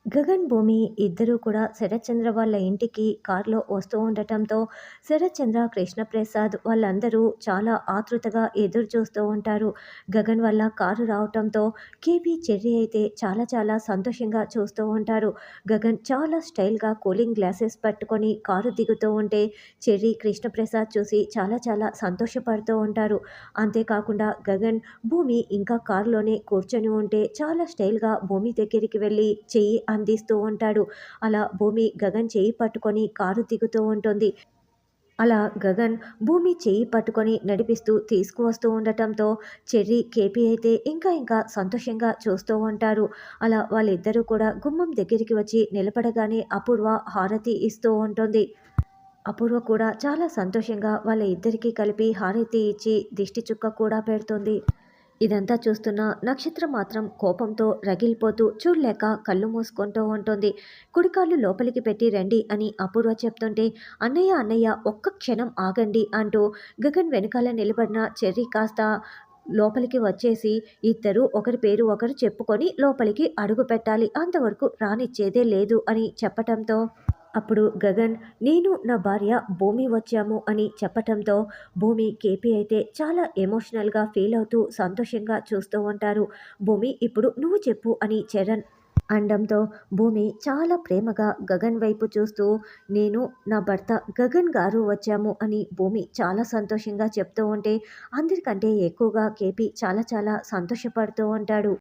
గగన్, భూమి ఇద్దరూ కూడా శరత్చంద్ర వాళ్ళ ఇంటికి కారులో వస్తూ ఉండటంతో శరత్చంద్ర, కృష్ణప్రసాద్ వాళ్ళందరూ చాలా ఆతృతగా ఎదురు చూస్తూ ఉంటారు. గగన్ వల్ల కారు రావటంతో కేపీ, చెర్రీ అయితే చాలా చాలా సంతోషంగా చూస్తూ ఉంటారు. గగన్ చాలా స్టైల్‌గా కూలింగ్ గ్లాసెస్ పట్టుకొని కారు దిగుతూ ఉంటే చెర్రీ, కృష్ణప్రసాద్ చూసి చాలా చాలా సంతోషపడుతూ ఉంటారు. అంతేకాకుండా గగన్, భూమి ఇంకా కారులోనే కూర్చొని ఉంటే చాలా స్టైల్‌గా భూమి దగ్గరికి వెళ్ళి చెయ్యి అందిస్తూ ఉంటాడు. అలా భూమి గగన్ చెయ్యి పట్టుకొని కారు దిగుతూ ఉంటుంది. అలా గగన్ భూమి చెయ్యి పట్టుకొని నడిపిస్తూ తీసుకువస్తూ ఉండటంతో చెర్రీ, కేపీ అయితే ఇంకా సంతోషంగా చూస్తూ ఉంటారు. అలా వాళ్ళిద్దరూ కూడా గుమ్మం దగ్గరికి వచ్చి నిలబడగానే అపూర్వ హారతి ఇస్తూ ఉంటుంది. అపూర్వ కూడా చాలా సంతోషంగా వాళ్ళ ఇద్దరికీ కలిపి హారతి ఇచ్చి దిష్టి చుక్క కూడా పెడుతుంది. ఇదంతా చూస్తున్న నక్షత్రం మాత్రం కోపంతో రగిలిపోతూ చూడలేక కళ్ళు మూసుకుంటూ ఉంటుంది. కుడికాళ్ళు లోపలికి పెట్టి రండి అని అపూర్వ చెప్తుంటే అన్నయ్య అన్నయ్య ఒక్క క్షణం ఆగండి అంటూ గగన్ వెనకాల నిలబడిన చెర్రీ కాస్త లోపలికి వచ్చేసి ఇద్దరు ఒకరి పేరు ఒకరు చెప్పుకొని లోపలికి అడుగు పెట్టాలి, అంతవరకు రానిచ్చేదే లేదు అని చెప్పటంతో అప్పుడు గగన్ నేను నా భార్య భూమి వచ్చాము అని చెప్పటంతో భూమి, కేపీ అయితే చాలా ఎమోషనల్గా ఫీల్ అవుతూ సంతోషంగా చూస్తూ ఉంటారు. భూమి ఇప్పుడు నువ్వు చెప్పు అని చరణ్ అనడంతో భూమి చాలా ప్రేమగా గగన్ వైపు చూస్తూ నేను నా భర్త గగన్ గారు వచ్చాము అని భూమి చాలా సంతోషంగా చెప్తూ ఉంటే అందరికంటే ఎక్కువగా కేపీ చాలా చాలా సంతోషపడుతూ ఉంటాడు.